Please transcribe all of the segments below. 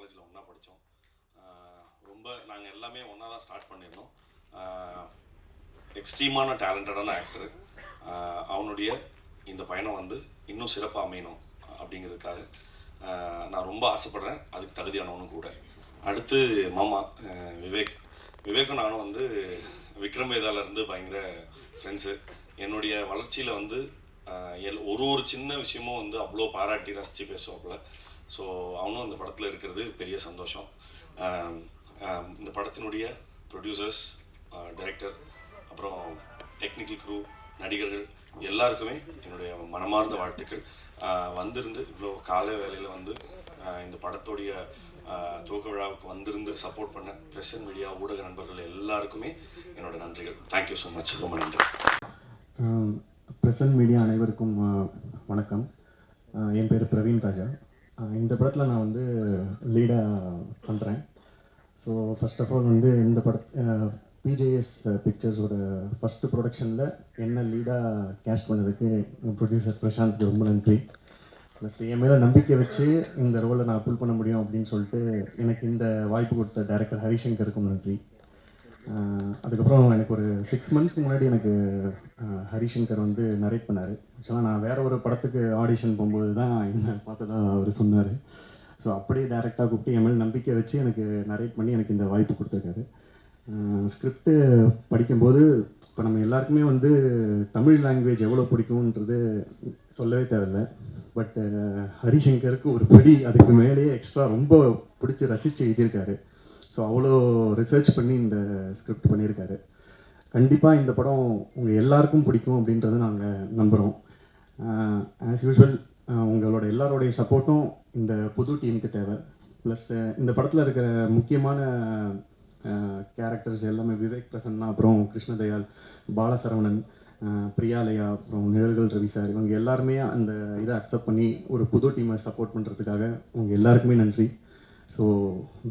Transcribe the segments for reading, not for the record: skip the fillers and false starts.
காலேஜில் ஒன்றா படித்தோம். ரொம்ப நாங்கள் எல்லாமே ஒன்றா தான் ஸ்டார்ட் பண்ணியிருந்தோம். எக்ஸ்ட்ரீமான டேலண்டடான ஆக்டரு. அவனுடைய இந்த பயணம் வந்து இன்னும் சிறப்பாக அமையணும் அப்படிங்கிறதுக்காக நான் ரொம்ப ஆசைப்படுறேன். அதுக்கு தகுதியானவனும் கூட. அடுத்து மாமா விவேக்கும் நானும் வந்து விக்ரம் வேதாலேருந்து பயங்கர ஃப்ரெண்ட்ஸு. என்னுடைய வளர்ச்சியில் வந்து ஒரு சின்ன விஷயமும் வந்து அவ்வளோ பாராட்டி ரசித்து பேசுவாப்புல. ஸோ அவனும் அந்த படத்தில் இருக்கிறது பெரிய சந்தோஷம். இந்த படத்தினுடைய ப்ரொடியூசர்ஸ், டைரக்டர், அப்புறம் டெக்னிக்கல் க்ரூ, நடிகர்கள் எல்லாருக்குமே என்னுடைய மனமார்ந்த வாழ்த்துக்கள். வந்திருந்து இவ்வளோ காலை வேலையில் வந்து இந்த படத்துடைய துவக்க விழாவுக்கு வந்திருந்து சப்போர்ட் பண்ண ப்ரெஸ் அண்ட் மீடியா ஊடக நண்பர்கள் எல்லாருக்குமே என்னோட நன்றிகள். Thank you so much. ரொம்ப நன்றி. ப்ரெஸ் அண்ட் மீடியா அனைவருக்கும் வணக்கம். என் பேர் பிரவீன் ராஜா. இந்த படத்தில் நான் வந்து லீடாக பண்ணுறேன். ஸோ ஃபர்ஸ்ட் ஆஃப் ஆல் வந்து இந்த பிஜேஎஸ் பிக்சர்ஸோட ஃபஸ்ட்டு ப்ரொடக்ஷனில் என்ன லீடாக கேஸ்ட் பண்ணதுக்கு ப்ரொடியூசர் பிரசாந்த் ரொம்ப நன்றி. ப்ளஸ் என் மேலே நம்பிக்கை வச்சு இந்த ரோலை நான் புல் பண்ண முடியும் அப்படின்னு சொல்லிட்டு எனக்கு இந்த வாய்ப்பு கொடுத்த டைரக்டர் ஹரிசங்கருக்கும் நன்றி. அதுக்கப்புறம் எனக்கு ஒரு 6 months முன்னாடி எனக்கு ஹரிசங்கர் வந்து நரேட் பண்ணார். ஆக்சுவலாக நான் வேறு ஒரு படத்துக்கு ஆடிஷன் போகும்போது தான் என்ன பார்த்து தான் அவர் சொன்னார். ஸோ அப்படியே டேரெக்டாக கூப்பிட்டு என் மேலே நம்பிக்கை வச்சு எனக்கு நரேட் பண்ணி எனக்கு இந்த வாய்ப்பு கொடுத்துருக்காரு. ஸ்கிரிப்டு படிக்கும்போது இப்போ நம்ம எல்லாருக்குமே வந்து தமிழ் லாங்குவேஜ் எவ்வளோ பிடிக்கும்ன்றது சொல்லவே தேவையில்லை. பட் ஹரிசங்கருக்கு ஒரு படி அதுக்கு மேலேயே எக்ஸ்ட்ரா ரொம்ப பிடிச்சி ரசித்து எழுதியிருக்காரு. ஸோ அவ்வளோ ரிசர்ச் பண்ணி இந்த ஸ்கிரிப்ட் பண்ணியிருக்காரு. கண்டிப்பாக இந்த படம் உங்கள் எல்லாருக்கும் பிடிக்கும் அப்படின்றது நாங்கள் நம்புகிறோம். ஆஸ் யூஷுவல் உங்களோட எல்லாரோடைய சப்போர்ட்டும் இந்த புது டீமுக்கு தேவை. ப்ளஸ் இந்த படத்தில் இருக்கிற முக்கியமான கேரக்டர்ஸ் எல்லாமே விவேக் பிரசன்னா, அப்புறம் கிருஷ்ணதயாள், பாலசரவணன், பிரியாலயா, அப்புறம் நிழல்கள் ரவி சார், இவங்க எல்லாருமே அந்த இதை அக்செப்ட் பண்ணி ஒரு புது டீமை சப்போர்ட் பண்ணுறதுக்காக உங்கள் எல்லாருக்குமே நன்றி. So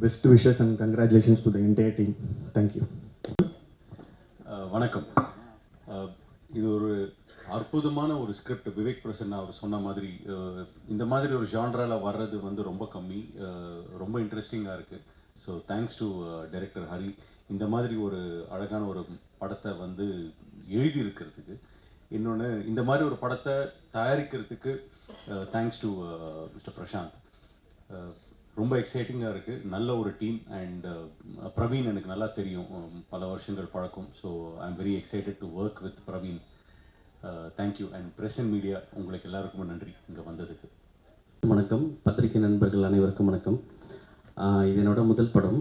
best wishes and congratulations to the entire team. Thank you. வணக்கம். இது ஒரு அற்புதமான ஒரு ஸ்கிரிப்ட். விவேக் பிரசன்னா அவர் சொன்ன மாதிரி இந்த மாதிரி ஒரு ஜான்ராவில் வர்றது வந்து ரொம்ப கம்மி. ரொம்ப இன்ட்ரெஸ்டிங்காக இருக்குது. So thanks to director Hari இந்த மாதிரி ஒரு அழகான ஒரு படத்தை வந்து எழுதியிருக்கிறதுக்கு. இன்னொன்று, இந்த மாதிரி ஒரு படத்தை தயாரிக்கிறதுக்கு தேங்க்ஸ் டு மிஸ்டர் பிரசாந்த். ரொம்ப எக்ஸைட்டிங்காக இருக்குது. நல்ல ஒரு டீம். அண்ட் பிரவீன் எனக்கு நல்லா தெரியும், பல வருஷங்கள் பழக்கம். So I am very excited to work with Praveen. Thank you. And press and media உங்களுக்கு எல்லாருக்கும் நன்றி இங்கே வந்ததுக்கு. வணக்கம். பத்திரிகை நண்பர்கள் அனைவருக்கும் வணக்கம். இது என்னோட முதல் படம்.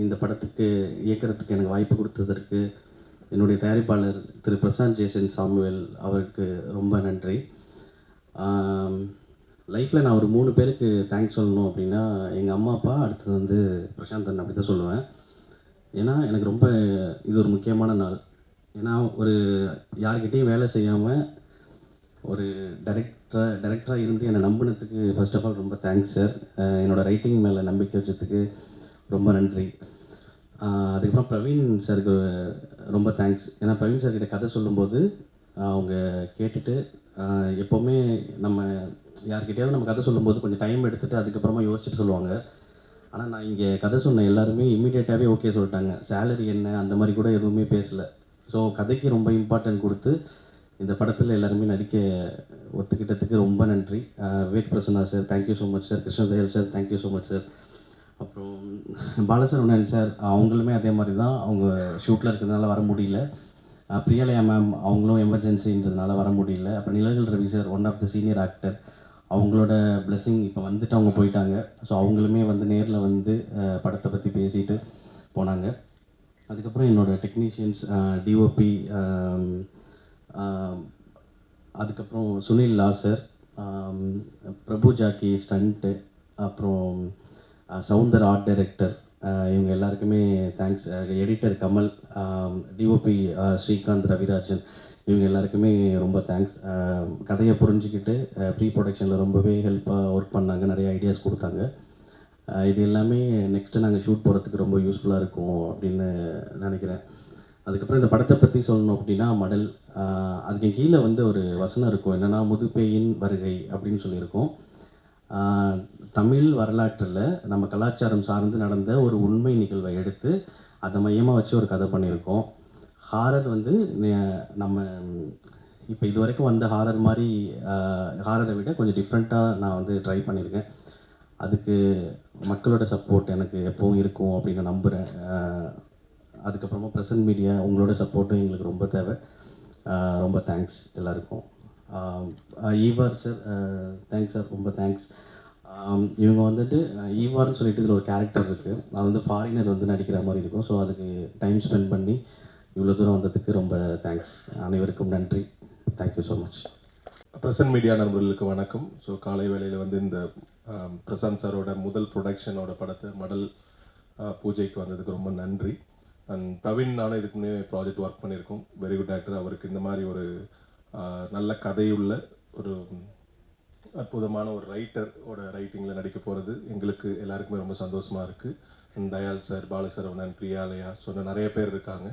இந்த படத்துக்கு இயக்கிறதுக்கு எனக்கு வாய்ப்பு கொடுத்ததற்கு என்னுடைய தயாரிப்பாளர் திரு பிரசாந்த் ஜேசன் சாமுவேல் அவருக்கு ரொம்ப நன்றி. லைஃப்பில் நான் ஒரு 3 பேருக்கு தேங்க்ஸ் சொல்லணும் அப்படின்னா எங்கள் அம்மா அப்பா, அடுத்தது வந்து பிரசாந்த் அண்ணன், அப்படி தான் சொல்லுவேன். ஏன்னா எனக்கு ரொம்ப இது ஒரு முக்கியமான நாள். ஏன்னா ஒரு யார்கிட்டையும் வேலை செய்யாமல் ஒரு டைரக்டராக இருந்து என்னை நம்பினதுக்கு ஃபர்ஸ்ட் ஆஃப் ஆல் ரொம்ப தேங்க்ஸ் சார். என்னோடய ரைட்டிங் மேலே நம்பிக்கை வச்சதுக்கு ரொம்ப நன்றி. அதுக்கப்புறம் பிரவீன் சாருக்கு ரொம்ப தேங்க்ஸ். ஏன்னா பிரவீன் சார்கிட்ட கதை சொல்லும்போது அவங்க கேட்டுட்டு எப்போவுமே நம்ம யார்கிட்டையாவது நம்ம கதை சொல்லும்போது கொஞ்சம் டைம் எடுத்துகிட்டு அதுக்கப்புறமா யோசிச்சுட்டு சொல்லுவாங்க. ஆனால் நான் இங்கே கதை சொன்ன எல்லாருமே இம்மீடியட்டாகவே ஓகே சொல்லிட்டாங்க. சேலரி என்ன அந்த மாதிரி கூட எதுவுமே பேசலை. ஸோ கதைக்கு ரொம்ப இம்பார்ட்டன்ட் கொடுத்து இந்த படத்தில் எல்லாருமே நடிக்க ஒத்துக்கிட்டதுக்கு ரொம்ப நன்றி. Vivek Prasanna sir thank you so much sir. Krishnadayal sir thank you so much sir. அப்புறம் பாலசரவணன் சார் அவங்களுமே அதே மாதிரி தான். அவங்க ஷூட்டில் இருக்கிறதுனால வர முடியல. பிரியாலயா மேம் அவங்களும் எமர்ஜென்சின்றதுனால வர முடியல. அப்புறம் Nizhalgal Ravi sir, one of the senior actor, அவங்களோட பிளெஸிங் இப்போ வந்துட்டு அவங்க போயிட்டாங்க. ஸோ அவங்களுமே வந்து நேரில் வந்து படத்தை பற்றி பேசிட்டு போனாங்க. அதுக்கப்புறம் என்னோடய டெக்னீஷியன்ஸ், டிஓபி, அதுக்கப்புறம் சுனில் லா சார், பிரபு ஜாக்கி ஸ்டண்ட்டு, அப்புறம் சவுந்தர் ஆர்ட் டைரக்டர், இவங்க எல்லாருக்குமே thanks. Editor Kamal, DOP Srikanth, Ravirajan, இவங்க எல்லாருக்குமே ரொம்ப தேங்க்ஸ். கதையை புரிஞ்சுக்கிட்டு ப்ரீ ப்ரொடக்ஷனில் ரொம்பவே ஹெல்ப்பாக ஒர்க் பண்ணாங்க, நிறைய ஐடியாஸ் கொடுத்தாங்க. இது எல்லாமே நெக்ஸ்ட்டு நாங்கள் ஷூட் போகிறதுக்கு ரொம்ப யூஸ்ஃபுல்லாக இருக்கும் அப்படின்னு நினைக்கிறேன். அதுக்கப்புறம் இந்த படத்தை பற்றி சொல்லணும் அப்படின்னா மடல், அதுக்கு கீழே வந்து ஒரு வசனம் இருக்கும், என்னென்னா முதுப்பேயின் வருகை அப்படின்னு சொல்லியிருக்கோம். தமிழ் வரலாற்றில் நம்ம கலாச்சாரம் சார்ந்து நடந்த ஒரு உண்மை நிகழ்வை எடுத்து அதை மையமாக வச்சு ஒரு கதை பண்ணியிருக்கோம். ஹாரர் வந்து நம்ம இப்போ இது வரைக்கும் வந்த ஹாரர் மாதிரி ஹாரரை விட கொஞ்சம் டிஃப்ரெண்ட்டாக நான் வந்து ட்ரை பண்ணியிருக்கேன். அதுக்கு மக்களோட சப்போர்ட் எனக்கு எப்பவும் இருக்கும் அப்படின்னு நம்புகிறேன். அதுக்கப்புறமா ப்ரெசன்ட் மீடியா உங்களோட சப்போர்ட்டும் எங்களுக்கு ரொம்ப தேவை. ரொம்ப தேங்க்ஸ் எல்லாருக்கும். ஈவார் சார், தேங்க்ஸ் சார், ரொம்ப தேங்க்ஸ். இவங்க வந்துட்டு ஈவார்னு சொல்லிட்டு இதில் ஒரு கேரக்டர் இருக்குது. அது வந்து ஃபாரினர் வந்து நடிக்கிற மாதிரி இருக்கும். ஸோ அதுக்கு டைம் ஸ்பெண்ட் பண்ணி இவ்வளோ தூரம் வந்ததுக்கு ரொம்ப தேங்க்ஸ். அனைவருக்கும் நன்றி. Thank you so much. Present media நண்பர்களுக்கு வணக்கம். ஸோ காலை வேளையில் வந்து இந்த பிரசாந்த் சாரோட முதல் ப்ரொடக்ஷனோட படத்தை மடல் பூஜைக்கு வந்ததுக்கு ரொம்ப நன்றி. அண்ட் பிரவீன் நானும் இதுக்கு முன்னே ப்ராஜெக்ட் ஒர்க் பண்ணியிருக்கோம். Very good actor. அவருக்கு இந்த மாதிரி ஒரு நல்ல கதையுள்ள ஒரு அற்புதமான ஒரு ரைட்டரோட ரைட்டிங்கில் நடிக்க போகிறது எங்களுக்கு எல்லாருக்குமே ரொம்ப சந்தோஷமாக இருக்குது. தயால் சார், பாலசரவணன், பிரியாலயா சொன்ன நிறைய பேர் இருக்காங்க.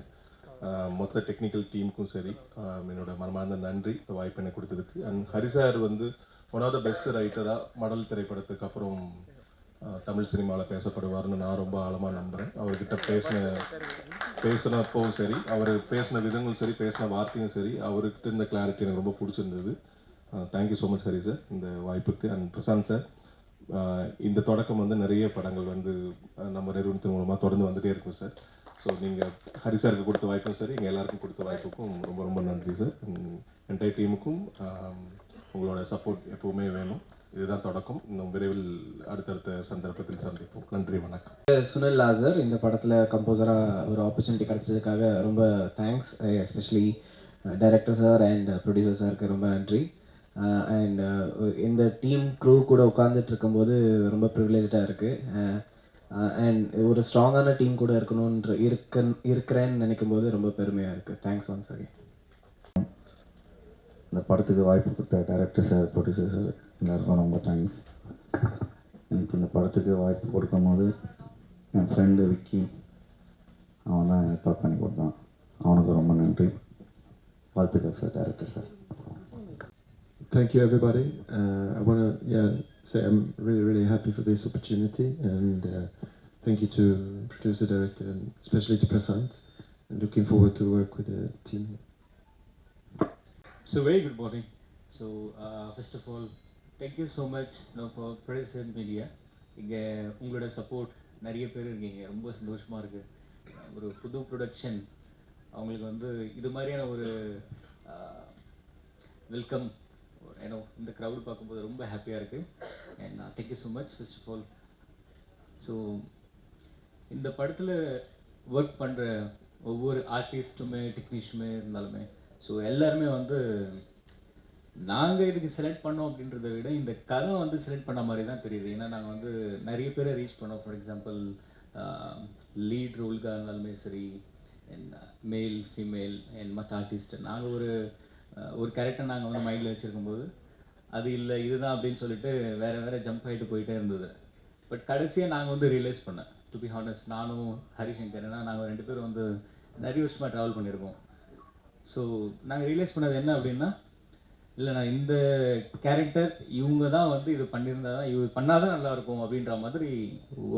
மொத்த டெக்னிக்கல் டீமுக்கும் சரி என்னோட மனமார்ந்த நன்றி இந்த வாய்ப்பு எனக்கு கொடுத்ததுக்கு. அண்ட் ஹரி சார் வந்து ஒன் ஆஃப் த பெஸ்ட் ரைட்டராக மடல் திரைப்படத்துக்கு அப்புறம் தமிழ் சினிமாவில் பேசப்படுவார்னு நான் ரொம்ப ஆழமாக நம்புகிறேன். அவர்கிட்ட பேசினப்பவும் சரி, அவர் பேசின விதங்களும் சரி, பேசின வார்த்தையும் சரி, அவர்கிட்ட இந்த கிளாரிட்டி எனக்கு ரொம்ப பிடிச்சிருந்தது. Thank you so much Hari sir இந்த வாய்ப்புக்கு. அண்ட் பிரசாந்த் சார், இந்த தொடக்கம் வந்து நிறைய படங்கள் வந்து நம்ம நிறுவனத்தின் மூலமாக தொடர்ந்து வந்துகிட்டே இருக்கும் சார். ஸோ நீங்கள் ஹரி சாருக்கு கொடுத்த வாய்ப்பும் சரி, எங்கள் எல்லாருக்கும் கொடுத்த வாய்ப்புக்கும் ரொம்ப ரொம்ப நன்றி சார். என்டையர் டீமுக்கும் உங்களோட சப்போர்ட் எப்பவுமே வேணும். இதுதான் தொடக்கம். இன்னும் விரைவில் அடுத்தடுத்த சந்தர்ப்பத்தில் சந்திப்போம். நன்றி, வணக்கம். சுனில் லாசர் இந்த படத்தில் கம்போசராக ஒரு ஆப்பர்ச்சுனிட்டி கிடைச்சதுக்காக ரொம்ப thanks. Especially director sir and producer சாருக்கு ரொம்ப நன்றி. அண்ட் இந்த டீம் க்ரூ கூட உட்காந்துட்டு இருக்கும்போது ரொம்ப ப்ரிவிலேஜாக இருக்குது. அண்ட் ஒரு ஸ்ட்ராங்கான டீம் கூட இருக்கிறேன்னு நினைக்கும் போது ரொம்ப பெருமையாக இருக்குது. Thanks once again. இந்த படத்துக்கு வாய்ப்பு கொடுத்த டைரக்டர் சார், ப்ரொடியூசர் சார் எல்லாருக்கும் ரொம்ப தேங்க்ஸ். எனக்கு இந்த படத்துக்கு வாய்ப்பு கொடுக்கும் போது என் ஃப்ரெண்டு விக்கி அவன் தான் ஏற்பாடு பண்ணி கொடுத்தான். அவனுக்கு ரொம்ப நன்றி. வாழ்த்துக்கள் sir, director sir. Thank you, everybody. I want to say I'm really happy for this opportunity, and thank you to producer, director, and especially to Prasant. And looking forward to work with the team. So very good morning. So first of all, thank you so much for press and media. இங்கே உங்களோட support நிறைய பேர் இருக்கீங்க. ரொம்ப சந்தோஷமாக இருக்குது. ஒரு புது ப்ரொடக்ஷன் அவங்களுக்கு வந்து இது மாதிரியான ஒரு வெல்கம் இந்த க்ரௌட் பார்க்கும்போது ரொம்ப ஹாப்பியாக இருக்குது. And thank you so much first of all. So இந்த படத்தில் ஒர்க் பண்ணுற ஒவ்வொரு ஆர்டிஸ்ட்டுமே டெக்னீஷியனுமே இருந்தாலுமே ஸோ எல்லாருமே வந்து நாங்கள் இதுக்கு செலக்ட் பண்ணோம் அப்படின்றத விட இந்த கதை வந்து செலக்ட் பண்ண மாதிரி தான் தெரியுது. ஏன்னா நாங்கள் வந்து நிறைய பேரை ரீச் பண்ணோம். ஃபார் எக்ஸாம்பிள் லீட் ரோலுக்காக இருந்தாலுமே சரி, அண்ட் மேல் ஃபீமேல் அண்ட் மற்ற ஆர்டிஸ்ட் நாங்கள் ஒரு கேரக்டர் நாங்கள் வந்து மைண்டில் வச்சுருக்கும்போது அது இல்லை இதுதான் அப்படின்னு சொல்லிட்டு வேறு ஜம்ப் ஆகிட்டு போயிட்டே இருந்தது. பட் கடைசியாக நாங்கள் வந்து ரியலைஸ் பண்ணேன், டு பி ஹானஸ்ட், நானும் ஹரிசங்கர், ஏன்னா நாங்கள் 2 பேரும் வந்து நிறைய வருஷமாக ட்ராவல் பண்ணியிருக்கோம். ஸோ நாங்கள் ரியலைஸ் பண்ணது என்ன அப்படின்னா, இல்லை நான் இந்த கேரக்டர் இவங்க தான் வந்து இது பண்ணியிருந்தா தான் இது பண்ணால் தான் நல்லாயிருக்கும் அப்படின்ற மாதிரி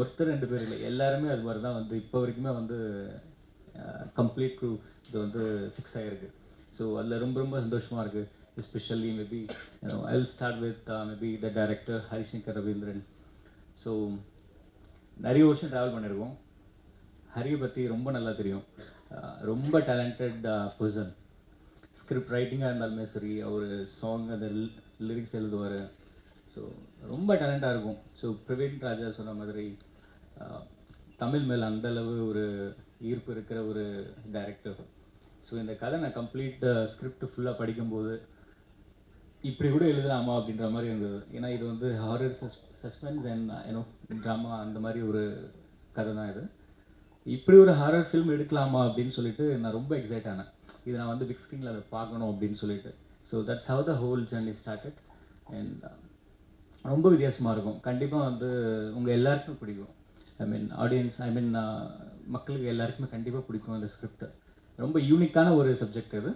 ஒருத்தர் 2 பேர் இல்லை, எல்லாருமே அது மாதிரி தான் வந்து இப்போ வரைக்குமே வந்து கம்ப்ளீட் க்ரூ இது வந்து ஃபிக்ஸ் ஆகிருக்கு. ஸோ அதில் ரொம்ப ரொம்ப சந்தோஷமாக இருக்குது. Especially maybe I will start with maybe the director Harishankar Ravindran. So நிறைய வருஷம் ட்ராவல் பண்ணியிருக்கோம். ஹரியை பற்றி ரொம்ப நல்லா தெரியும். ரொம்ப டேலண்டட் பர்சன். ஸ்கிரிப்ட் ரைட்டிங்காக இருந்தாலுமே சரி, அவர் சாங் அந்த லிரிக்ஸ் எழுதுவார். ஸோ ரொம்ப டேலண்டாக இருக்கும். ஸோ பிரவீன் ராஜா சொன்ன மாதிரி தமிழ் மேலே அந்தளவு ஒரு ஈர்ப்பு இருக்கிற ஒரு டைரக்டர். ஸோ இந்த கதை நான் கம்ப்ளீட் ஸ்கிரிப்ட் ஃபுல்லாக படிக்கும்போது இப்படி கூட எழுதலாமா அப்படின்ற மாதிரி இருந்தது. ஏன்னா இது வந்து ஹாரர் சஸ்பென்ஸ் அண்ட் ட்ராமா அந்த மாதிரி ஒரு கதை தான் இது. இப்படி ஒரு ஹாரர் ஃபில்ம் எடுக்கலாமா அப்படின்னு சொல்லிட்டு நான் ரொம்ப எக்ஸைட் ஆனேன். இது நான் வந்து பிக் ஸ்க்ரீனில் அதை பார்க்கணும் அப்படின்னு சொல்லிட்டு. So that's how the whole journey started. And ரொம்ப வித்தியாசமாக இருக்கும். கண்டிப்பாக வந்து உங்கள் எல்லாருக்குமே பிடிக்கும். ஆடியன்ஸ் மக்களுக்கு எல்லாருக்குமே கண்டிப்பாக பிடிக்கும் இந்த ஸ்கிரிப்ட். ரொம்ப யூனிக்கான ஒரு சப்ஜெக்ட் இது.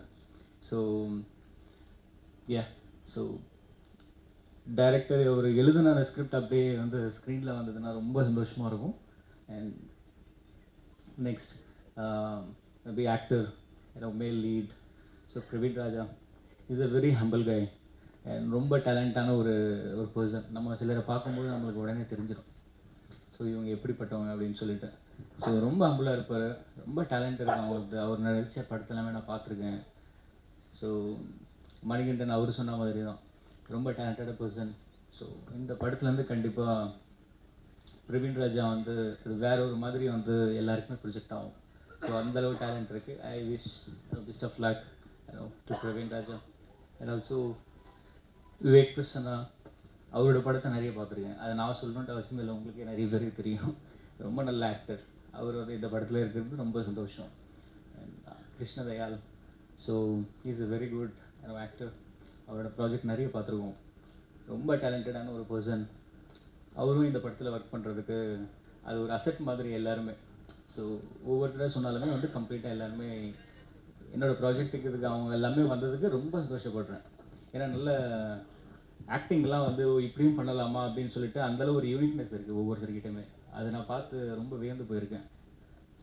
ஸோ டைரக்டர் ஒரு எழுதின ஸ்கிரிப்ட் அப்படியே வந்து ஸ்க்ரீனில் வந்ததுன்னா ரொம்ப சந்தோஷமாக இருக்கும். அண்ட் நெக்ஸ்ட் பி ஆக்டர் மேல் lead. So Praveen Raja is a very humble guy and ரொம்ப டேலண்டான ஒரு பர்சன். நம்ம சிலரை பார்க்கும்போது நம்மளுக்கு உடனே தெரிஞ்சிடும் ஸோ இவங்க எப்படிப்பட்டவங்க அப்படின்னு சொல்லிட்டு. ஸோ ரொம்ப ஹம்பிளாக இருப்பார், ரொம்ப டேலண்ட் இருக்கும் அவங்களுக்கு. அவர் நடித்த படத்தெல்லாமே நான் பார்த்துருக்கேன். ஸோ மணிகண்டன் அவர் சொன்ன மாதிரி தான் ரொம்ப டேலண்டட் பர்சன். ஸோ இந்த படத்துலேருந்து கண்டிப்பாக பிரவீன் ராஜா வந்து இது வேற ஒரு மாதிரி வந்து எல்லாருக்குமே ப்ரொஜெக்ட் ஆகும். ஸோ அந்தளவு டேலண்ட் இருக்குது. I wish best of luck to Praveen Raja. And also Vivek Prasanna, அவரோட படத்தை நிறைய பார்த்துருக்கேன். அதை நான் சொல்லணுன்ட்டு அவசியம் இல்லை, உங்களுக்கு நிறைய பேருக்கு தெரியும். ரொம்ப நல்ல ஆக்டர். அவர் வந்து இந்த படத்தில் இருக்கிறது ரொம்ப சந்தோஷம். And Krishnadayal, so is a very good actor. அவரோட ப்ராஜெக்ட் நிறைய பார்த்துருக்கோம். ரொம்ப டேலண்டடான ஒரு பர்சன். அவரும் இந்த படத்தில் ஒர்க் பண்ணுறதுக்கு அது ஒரு அசெட் மாதிரி எல்லாருமே. ஸோ ஒவ்வொருத்தராக சொன்னாலுமே வந்து கம்ப்ளீட்டாக எல்லாருமே என்னோடய ப்ராஜெக்ட்டுக்கு இதுக்கு அவங்க எல்லாமே வந்ததுக்கு ரொம்ப சந்தோஷப்படுறேன். ஏன்னா நல்ல ஆக்டிங்லாம் வந்து இப்படியும் பண்ணலாமா அப்படின்னு சொல்லிட்டு அந்தளவு ஒரு யூனிக்னஸ் இருக்குது ஒவ்வொருத்தர்கிட்டையுமே. அதை நான் பார்த்து ரொம்ப வியந்து போயிருக்கேன்.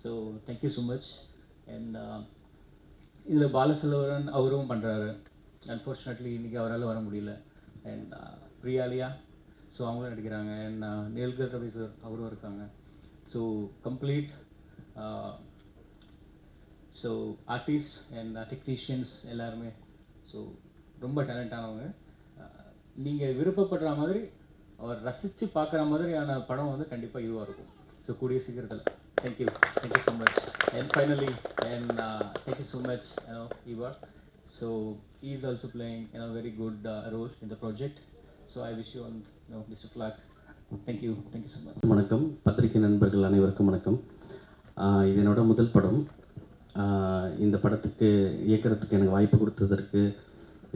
So thank you so much. And இதில் பாலசெல்வரன் அவரும் பண்ணுறாரு. அன்ஃபார்ச்சுனேட்லி இன்றைக்கி அவரால் வர முடியல. அண்ட் பிரியாலியா, ஸோ அவங்களும் நடிக்கிறாங்க. அண்ட் நேல்கர் ரவி சார் அவரும் இருக்காங்க. So complete so artist and technicians எல்லாருமே ஸோ ரொம்ப டேலண்டானவங்க. நீங்கள் விருப்பப்படுற மாதிரி அவர் ரசித்து பார்க்குற மாதிரியான படம் வந்து கண்டிப்பாக இதுவாக இருக்கும். ஸோ கூடிய சீக்கிரத்தில். Thank you so much. And finally and thank you so much Eva. So he is also playing very good role in the project. So I wish you all best of luck. Thank you so much. வணக்கம், பத்திரிகை நண்பர்கள் அனைவருக்கும் வணக்கம். இது என்னோட முதல் படம். இந்த படத்துக்கு இயக்கிறதுக்கு எனக்கு வாய்ப்பு கொடுத்ததற்கு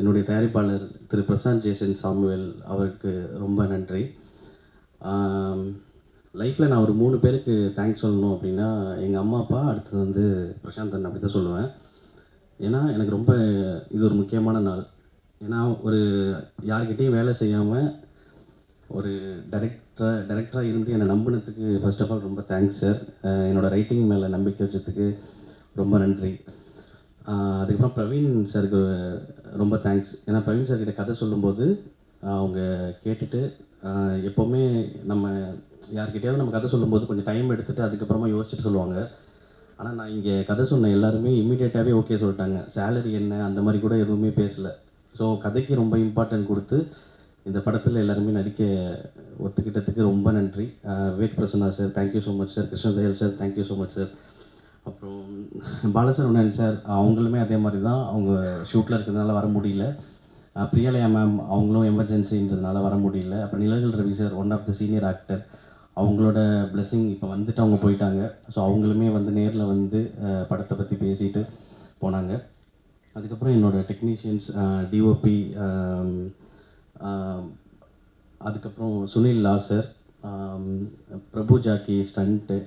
என்னுடைய தயாரிப்பாளர் திரு பிரசாந்த் ஜேசன் சாமுவேல் அவருக்கு ரொம்ப நன்றி. லைஃப்பில் நான் ஒரு 3 பேருக்கு தேங்க்ஸ் சொல்லணும் அப்படின்னா எங்கள் அம்மா அப்பா, அடுத்தது வந்து பிரசாந்தன் அப்படி தான் சொல்லுவேன். ஏன்னா எனக்கு ரொம்ப இது ஒரு முக்கியமான நாள். ஏன்னா ஒரு யார்கிட்டையும் வேலை செய்யாமல் ஒரு டைரக்டராக இருந்து என்னை நம்பினதுக்கு ஃபர்ஸ்ட் ஆஃப் ஆல் ரொம்ப தேங்க்ஸ் சார். என்னோடய ரைட்டிங் மேலே நம்பிக்கை வச்சதுக்கு ரொம்ப நன்றி. அதுக்கப்புறம் பிரவீன் சாருக்கு ரொம்ப தேங்க்ஸ். ஏன்னா பிரவீன் சார்கிட்ட கதை சொல்லும்போது அவங்க கேட்டுட்டு எப்போவுமே நம்ம யார்கிட்டையாவது நம்ம கதை சொல்லும்போது கொஞ்சம் டைம் எடுத்துகிட்டு அதுக்கப்புறமா யோசிச்சுட்டு சொல்லுவாங்க. ஆனால் நான் இங்கே கதை சொன்ன எல்லாருமே இம்மீடியட்டாகவே ஓகே சொல்லிட்டாங்க. சேலரி என்ன அந்த மாதிரி கூட எதுவுமே பேசலை. ஸோ கதைக்கு ரொம்ப இம்பார்ட்டன்ட் கொடுத்து இந்த படத்தில் எல்லாருமே நடிக்க ஒத்துக்கிட்டதுக்கு ரொம்ப நன்றி. Vivek Prasanna sir thank you so much sir. Krishnadayal sir thank you so much sir. அப்புறம் பாலசரவணன் சார் அவங்களுமே அதே மாதிரி தான். அவங்க ஷூட்டில் இருக்கிறதுனால வர முடியல. பிரியாலயா மேம் அவங்களும் எமர்ஜென்சின்றதுனால வர முடியல. அப்புறம் Nizhalgal Ravi sir one of the senior actor, அவங்களோட பிளெஸிங் இப்போ வந்துட்டு அவங்க போயிட்டாங்க. ஸோ அவங்களுமே வந்து நேரில் வந்து படத்தை பற்றி பேசிட்டு போனாங்க. அதுக்கப்புறம் என்னோடய டெக்னீஷியன்ஸ் டிஓபி, அதுக்கப்புறம் சுனில் லா சார், பிரபு ஜாக்கி ஸ்டண்ட்டு,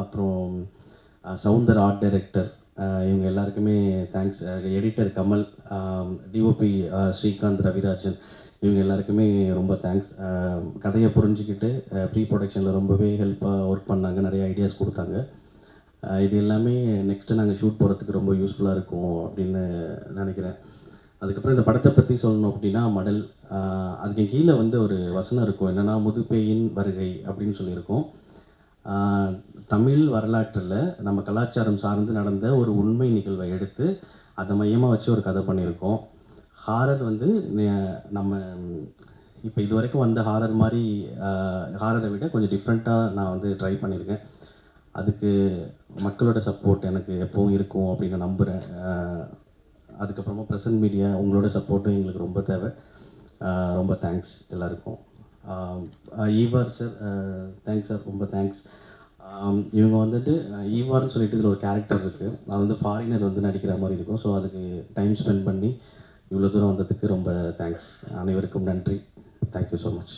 அப்புறம் சவுந்தர் ஆர்ட் டைரக்டர், இவங்க எல்லாருக்குமே thanks. Editor Kamal, DOP Srikanth Ravirajan, இவங்க எல்லாருக்குமே ரொம்ப தேங்க்ஸ். கதையை புரிஞ்சுக்கிட்டு ப்ரீ ப்ரொடக்ஷனில் ரொம்பவே ஹெல்ப்பாக ஒர்க் பண்ணாங்க, நிறைய ஐடியாஸ் கொடுத்தாங்க. இது எல்லாமே நெக்ஸ்ட்டு நாங்கள் ஷூட் போகிறதுக்கு ரொம்ப யூஸ்ஃபுல்லாக இருக்கும் அப்படின்னு நினைக்கிறேன். அதுக்கப்புறம் இந்த படத்தை பற்றி சொல்லணும் அப்படின்னா மடல், அதுக்கு கீழே வந்து ஒரு வசனம் இருக்கும், என்னென்னா முதுபேயின் வருகை அப்படின்னு சொல்லியிருக்கோம். தமிழ் வரலாற்றில் நம்ம கலாச்சாரம் சார்ந்து நடந்த ஒரு உண்மை நிகழ்வை எடுத்து அதை மையமாக வச்சு ஒரு கதை பண்ணியிருக்கோம். ஹாரர் வந்து நம்ம இப்போ இது வரைக்கும் வந்த ஹாரர் மாதிரி ஹாரரை விட கொஞ்சம் டிஃப்ரெண்ட்டாக நான் வந்து ட்ரை பண்ணியிருக்கேன். அதுக்கு மக்களோட சப்போர்ட் எனக்கு எப்போவும் இருக்கும் அப்படின்னு நான் நம்புகிறேன். அதுக்கப்புறமா ப்ரெசன்ட் மீடியா உங்களோட சப்போர்ட்டும் எங்களுக்கு ரொம்ப தேவை. ரொம்ப தேங்க்ஸ் எல்லாருக்கும். ஈவார் சார் தேங்க்ஸ் சார், ரொம்ப தேங்க்ஸ். இவங்க வந்துட்டு ஈவார்னு சொல்லிட்டு இதில் ஒரு கேரக்டர் இருக்குது, அது வந்து ஃபாரினர் வந்து நடிக்கிற மாதிரி இருக்கும். ஸோ அதுக்கு டைம் ஸ்பெண்ட் பண்ணி இவ்வளோ தூரம் வந்ததுக்கு ரொம்ப தேங்க்ஸ். அனைவருக்கும் நன்றி. Thank you so much.